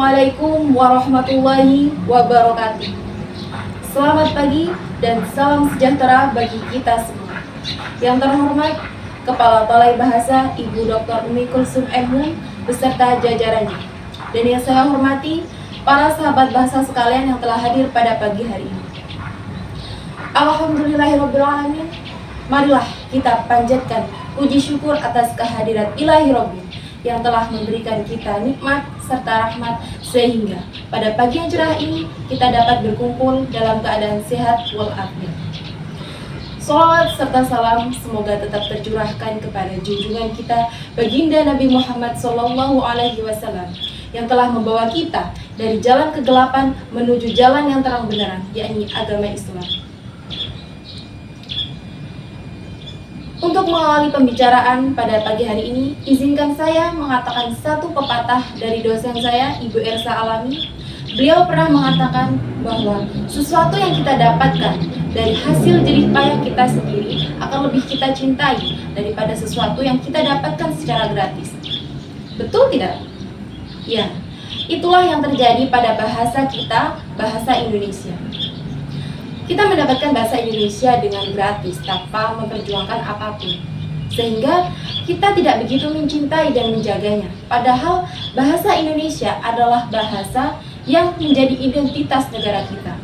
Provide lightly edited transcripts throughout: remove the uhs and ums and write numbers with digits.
Assalamualaikum warahmatullahi wabarakatuh. Selamat pagi dan salam sejahtera bagi kita semua. Yang terhormat Kepala Balai Bahasa Ibu Dr. Umi Kulsum M. beserta jajarannya. Dan yang saya hormati para sahabat bahasa sekalian yang telah hadir pada pagi hari ini. Alhamdulillahirrabbilalamin. Marilah kita panjatkan puji syukur atas kehadirat Ilahi Robbi yang telah memberikan kita nikmat serta rahmat sehingga pada pagi yang cerah ini kita dapat berkumpul dalam keadaan sehat walafiat. Salawat serta salam semoga tetap tercurahkan kepada junjungan kita baginda Nabi Muhammad SAW yang telah membawa kita dari jalan kegelapan menuju jalan yang terang benderang, yakni agama Islam. Untuk mengawali pembicaraan pada pagi hari ini, izinkan saya mengatakan satu pepatah dari dosen saya, Ibu Ersa Alami. Beliau pernah mengatakan bahwa sesuatu yang kita dapatkan dari hasil jerih payah kita sendiri akan lebih kita cintai daripada sesuatu yang kita dapatkan secara gratis. Betul tidak? Ya, itulah yang terjadi pada bahasa kita, bahasa Indonesia. Kita mendapatkan bahasa Indonesia dengan gratis tanpa memperjuangkan apapun, sehingga kita tidak begitu mencintai dan menjaganya. Padahal bahasa Indonesia adalah bahasa yang menjadi identitas negara kita.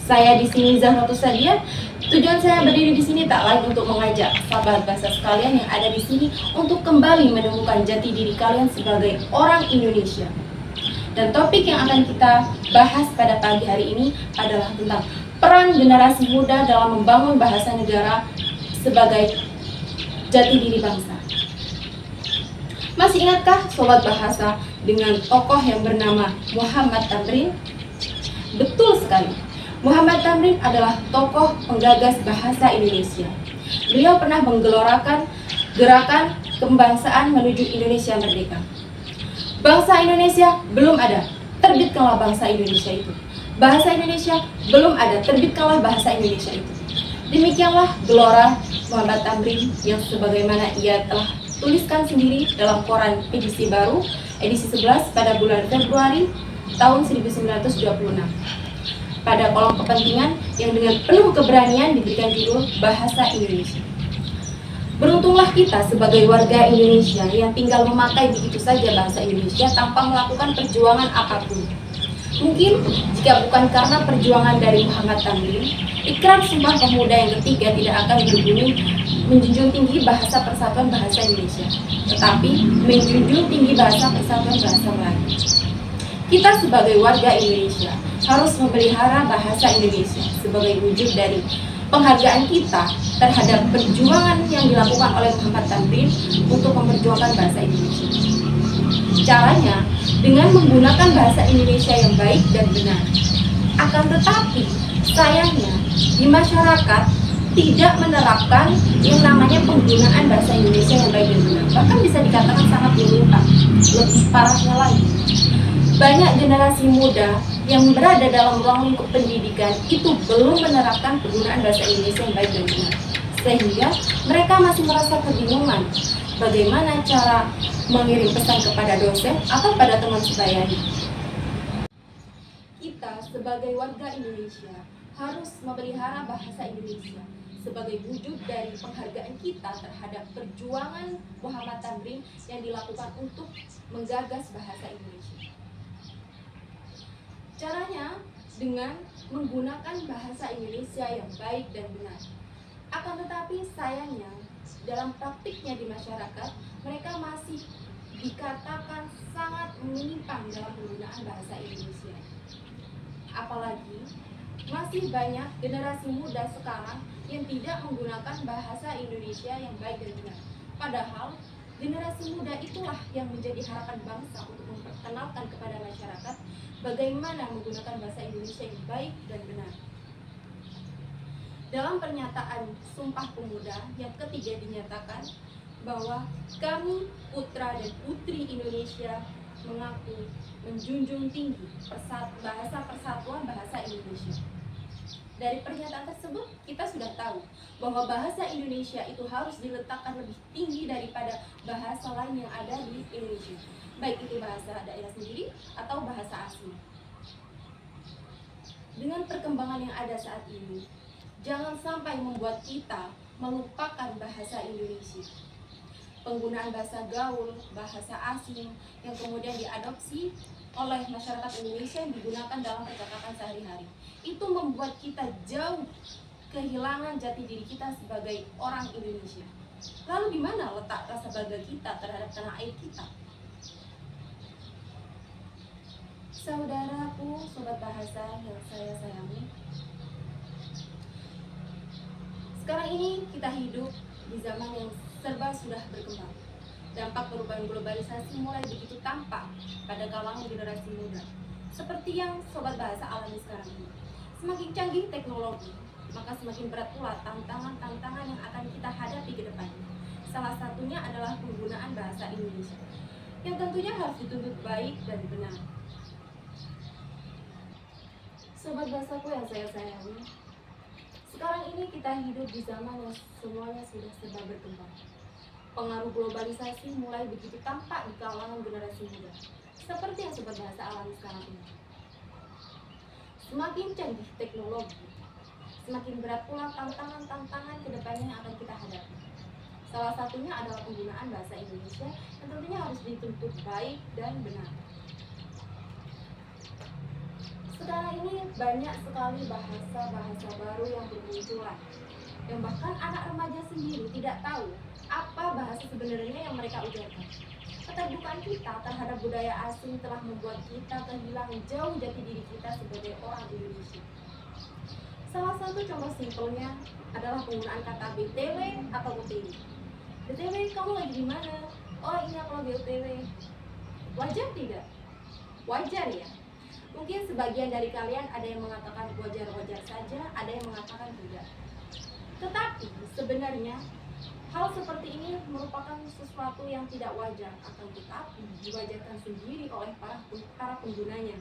Saya di sini Zahratus Sadia. Tujuan saya berdiri di sini tak lain untuk mengajak sahabat bahasa sekalian yang ada di sini untuk kembali menemukan jati diri kalian sebagai orang Indonesia. Dan topik yang akan kita bahas pada pagi hari ini adalah tentang peran generasi muda dalam membangun bahasa negara sebagai jati diri bangsa. Masih ingatkah sobat bahasa dengan tokoh yang bernama Muhammad Tamrin? Betul sekali. Muhammad Tamrin adalah tokoh penggagas bahasa Indonesia. Beliau pernah menggelorakan gerakan kebangsaan menuju Indonesia merdeka. Bangsa Indonesia belum ada, terbitkanlah bangsa Indonesia itu. Bahasa Indonesia belum ada, terbitkanlah bahasa Indonesia itu. Demikianlah gelora Muhammad Tamrin yang sebagaimana ia telah tuliskan sendiri dalam koran edisi baru, edisi 11 pada bulan Februari tahun 1926. Pada kolom kepentingan yang dengan penuh keberanian diberikan judul Bahasa Indonesia. Beruntunglah kita sebagai warga Indonesia yang tinggal memakai begitu saja bahasa Indonesia tanpa melakukan perjuangan apapun. Mungkin jika bukan karena perjuangan dari Muhammad Tamrin, ikrar Sumpah Pemuda yang ketiga tidak akan berbunyi menjunjung tinggi bahasa persatuan bahasa Indonesia, tetapi menjunjung tinggi bahasa persatuan bahasa Melayu. Kita sebagai warga Indonesia harus memelihara bahasa Indonesia sebagai wujud dari penghargaan kita terhadap perjuangan yang dilakukan oleh Muhammad Tamrin untuk memperjuangkan bahasa Indonesia. Caranya dengan menggunakan bahasa Indonesia yang baik dan benar. Akan tetapi, sayangnya di masyarakat tidak menerapkan yang namanya penggunaan bahasa Indonesia yang baik dan benar. Bahkan bisa dikatakan sangat menyimpang. Lebih parahnya lagi, banyak generasi muda yang berada dalam ruang lingkup pendidikan itu belum menerapkan penggunaan bahasa Indonesia yang baik dan benar, sehingga mereka masih merasa kebingungan bagaimana cara mengirim pesan kepada dosen atau pada teman sebayanya. Kita sebagai warga Indonesia harus memelihara bahasa Indonesia sebagai wujud dari penghargaan kita terhadap perjuangan Muhammad Tamrin yang dilakukan untuk menggagas bahasa Indonesia. Caranya dengan menggunakan bahasa Indonesia yang baik dan benar. Akan tetapi sayangnya dalam praktiknya di masyarakat mereka masih dikatakan sangat menyimpang dalam penggunaan bahasa Indonesia. Apalagi masih banyak generasi muda sekarang yang tidak menggunakan bahasa Indonesia yang baik dan benar. Padahal generasi muda itulah yang menjadi harapan bangsa untuk memperkenalkan kepada masyarakat bagaimana menggunakan bahasa Indonesia yang baik dan benar. Dalam pernyataan Sumpah Pemuda yang ketiga dinyatakan bahwa kami putra dan putri Indonesia mengaku menjunjung tinggi bahasa persatuan bahasa Indonesia. Dari pernyataan tersebut, kita sudah tahu bahwa bahasa Indonesia itu harus diletakkan lebih tinggi daripada bahasa lain yang ada di Indonesia, baik itu bahasa daerah sendiri atau bahasa asing. Dengan perkembangan yang ada saat ini, jangan sampai membuat kita melupakan bahasa Indonesia. Penggunaan bahasa gaul, bahasa asing yang kemudian diadopsi oleh masyarakat Indonesia yang digunakan dalam percakapan sehari-hari, itu membuat kita jauh kehilangan jati diri kita sebagai orang Indonesia. Lalu di mana letak rasa bangga kita terhadap tanah air kita? Saudaraku, sobat bahasa yang saya sayangi, sekarang ini kita hidup di zaman yang serba sudah berkembang. Dampak perubahan globalisasi mulai begitu tampak pada kalangan generasi muda. Seperti yang sobat bahasa alami sekarang ini. Semakin canggih teknologi, maka semakin berat pula tantangan-tantangan yang akan kita hadapi ke depannya. Salah satunya adalah penggunaan bahasa Indonesia, yang tentunya harus dituntut baik dan benar. Sobat bahasaku yang saya sayangi, sekarang ini kita hidup di zaman yang semuanya sudah serba berkembang. Pengaruh globalisasi mulai begitu tampak di kalangan generasi muda, seperti yang sobat bahasa alami sekarang ini. Semakin canggih teknologi, semakin berat pula tantangan-tantangan kedepannya yang akan kita hadapi. Salah satunya adalah penggunaan bahasa Indonesia yang tentunya harus dituntut baik dan benar. Sekarang ini banyak sekali bahasa-bahasa baru yang bermunculan, yang bahkan anak remaja sendiri tidak tahu apa bahasa sebenarnya yang mereka ucapkan. Keterbukaan kita terhadap budaya asing telah membuat kita kehilangan jauh jati diri kita sebagai orang Indonesia. Salah satu contoh simpelnya adalah penggunaan kata BTW atau OTW. BTW, kamu lagi di mana? Oh, ini aku lagi OTW. Wajar tidak? Wajar ya. Mungkin sebagian dari kalian ada yang mengatakan wajar-wajar saja, ada yang mengatakan tidak. Tetapi sebenarnya hal seperti ini merupakan sesuatu yang tidak wajar, akan tetapi diwajarkan sendiri oleh para penggunanya.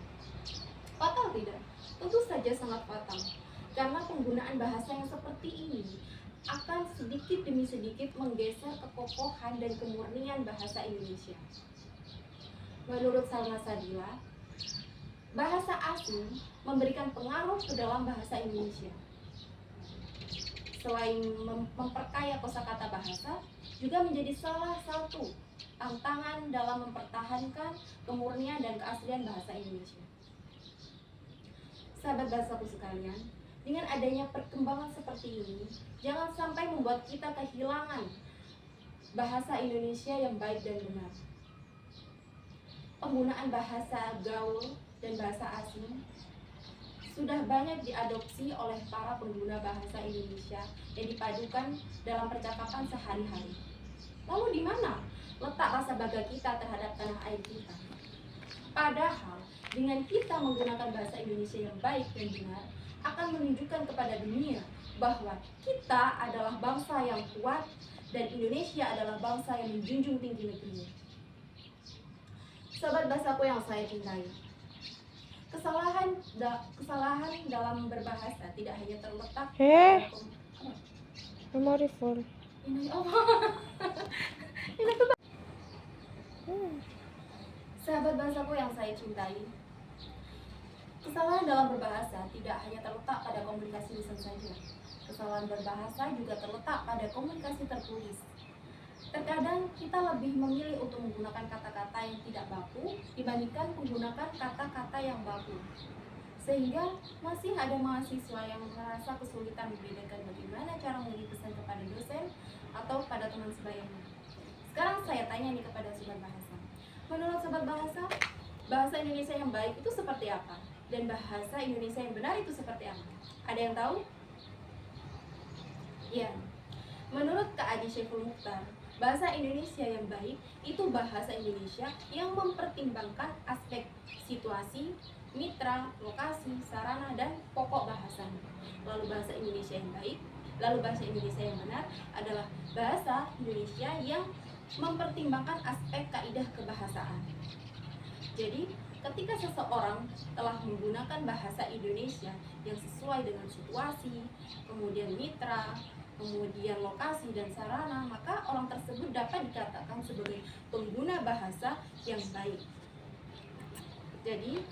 Fatal tidak? Tentu saja sangat fatal, karena penggunaan bahasa yang seperti ini akan sedikit demi sedikit menggeser kekokohan dan kemurnian bahasa Indonesia. Menurut Salma Sadila, bahasa asing memberikan pengaruh ke dalam bahasa Indonesia. Selain memperkaya kosakata bahasa, juga menjadi salah satu tantangan dalam mempertahankan kemurnian dan keaslian bahasa Indonesia. Sahabat bahasaku sekalian, dengan adanya perkembangan seperti ini, jangan sampai membuat kita kehilangan bahasa Indonesia yang baik dan benar. Penggunaan bahasa gaul dan bahasa asing sudah banyak diadopsi oleh para pengguna bahasa Indonesia yang dipadukan dalam percakapan sehari-hari. Lalu di mana letak rasa bangga kita terhadap tanah air kita? Padahal dengan kita menggunakan bahasa Indonesia yang baik dan benar akan menunjukkan kepada dunia bahwa kita adalah bangsa yang kuat dan Indonesia adalah bangsa yang menjunjung tinggi negerinya. Sahabat bahasaku yang saya cintai, kesalahan dalam berbahasa tidak hanya terletak memori full. Ini apa? Sahabat bahasaku yang saya cintai, kesalahan dalam berbahasa tidak hanya terletak pada komunikasi lisan saja. Kesalahan berbahasa juga terletak pada komunikasi tertulis. Terkadang kita lebih memilih untuk menggunakan kata-kata yang tidak baku dibandingkan menggunakan kata-kata yang baku. Sehingga masih ada mahasiswa yang merasa kesulitan membedakan bagaimana cara mengirim pesan kepada dosen atau pada teman sebayanya. Sekarang saya tanya nih kepada sobat bahasa. Menurut sobat bahasa, bahasa Indonesia yang baik itu seperti apa? Dan bahasa Indonesia yang benar itu seperti apa? Ada yang tahu? Ya, menurut Kak Adi Syaiful Mukhtar, bahasa Indonesia yang baik itu bahasa Indonesia yang mempertimbangkan aspek situasi, mitra, lokasi, sarana, dan pokok bahasa. Lalu bahasa Indonesia yang baik, lalu bahasa Indonesia yang benar adalah bahasa Indonesia yang mempertimbangkan aspek kaidah kebahasaan. Jadi, ketika seseorang telah menggunakan bahasa Indonesia yang sesuai dengan situasi, kemudian mitra, kemudian lokasi dan sarana, maka orang tersebut dapat dikatakan sebagai pengguna bahasa yang baik. Jadi,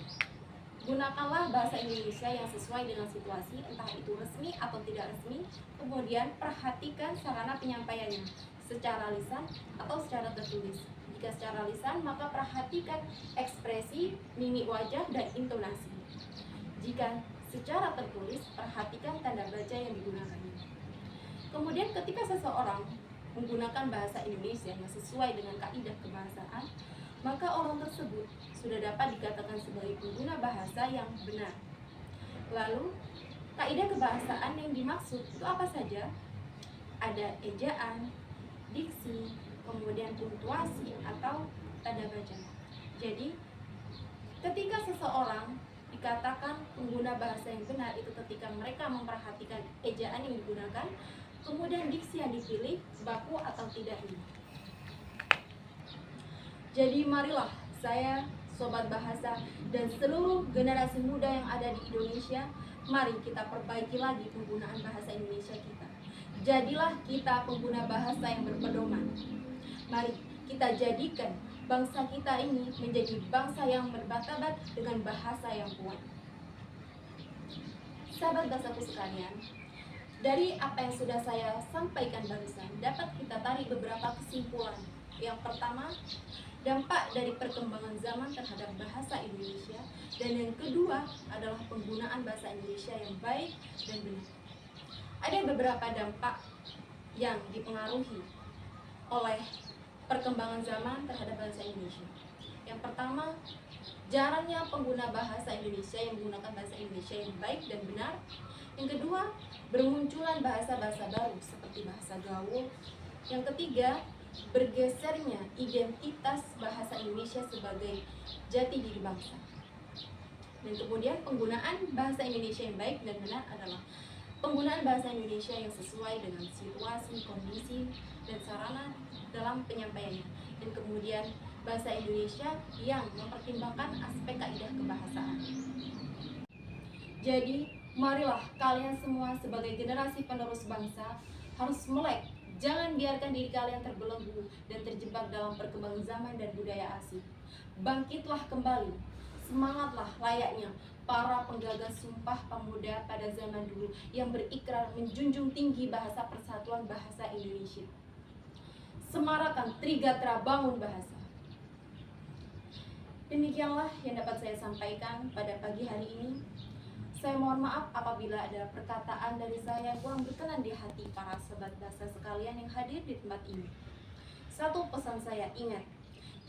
gunakanlah bahasa Indonesia yang sesuai dengan situasi, entah itu resmi atau tidak resmi. Kemudian perhatikan sarana penyampaiannya, secara lisan atau secara tertulis. Jika secara lisan, maka perhatikan ekspresi, mimik wajah, dan intonasi. Jika secara tertulis, perhatikan tanda baca yang digunakannya. Kemudian ketika seseorang menggunakan bahasa Indonesia yang sesuai dengan kaidah kebahasaan, maka orang tersebut sudah dapat dikatakan sebagai pengguna bahasa yang benar. Lalu, kaidah kebahasaan yang dimaksud itu apa saja? Ada ejaan, diksi, kemudian punktuasi atau tanda baca. Jadi, ketika seseorang dikatakan pengguna bahasa yang benar itu ketika mereka memperhatikan ejaan yang digunakan, kemudian diksi yang dipilih, baku atau tidaknya. Jadi marilah saya, Sobat Bahasa, dan seluruh generasi muda yang ada di Indonesia, mari kita perbaiki lagi penggunaan bahasa Indonesia kita. Jadilah kita pengguna bahasa yang berpedoman. Mari kita jadikan bangsa kita ini menjadi bangsa yang bermartabat dengan bahasa yang kuat. Sahabat bahasaku sekalian, dari apa yang sudah saya sampaikan barusan, dapat kita tarik beberapa kesimpulan. Yang pertama, dampak dari perkembangan zaman terhadap bahasa Indonesia. Dan yang kedua adalah penggunaan bahasa Indonesia yang baik dan benar. Ada beberapa dampak yang dipengaruhi oleh perkembangan zaman terhadap bahasa Indonesia. Yang pertama, jarangnya pengguna bahasa Indonesia yang menggunakan bahasa Indonesia yang baik dan benar. Yang kedua, bermunculan bahasa-bahasa baru seperti bahasa gaul. Yang ketiga, bergesernya identitas bahasa Indonesia sebagai jati diri bangsa. Dan kemudian penggunaan bahasa Indonesia yang baik dan benar adalah penggunaan bahasa Indonesia yang sesuai dengan situasi, kondisi, dan sarana dalam penyampaiannya. Dan kemudian bahasa Indonesia yang mempertimbangkan aspek kaidah kebahasaan. Jadi, marilah kalian semua sebagai generasi penerus bangsa harus melek. Jangan biarkan diri kalian terbelenggu dan terjebak dalam perkembangan zaman dan budaya asing. Bangkitlah kembali, semangatlah layaknya para penggagas Sumpah Pemuda pada zaman dulu yang berikrar menjunjung tinggi bahasa persatuan bahasa Indonesia. Semarakan Trigatra bangun bahasa. Demikianlah yang dapat saya sampaikan pada pagi hari ini. Saya mohon maaf apabila ada perkataan dari saya yang kurang berkenan di hati para sobat bahasa sekalian yang hadir di tempat ini. Satu pesan saya, ingat,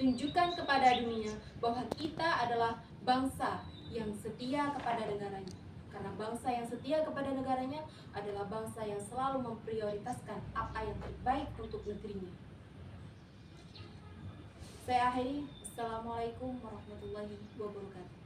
tunjukkan kepada dunia bahwa kita adalah bangsa yang setia kepada negaranya. Karena bangsa yang setia kepada negaranya adalah bangsa yang selalu memprioritaskan apa yang terbaik untuk negerinya. Saya akhiri. Assalamualaikum warahmatullahi wabarakatuh.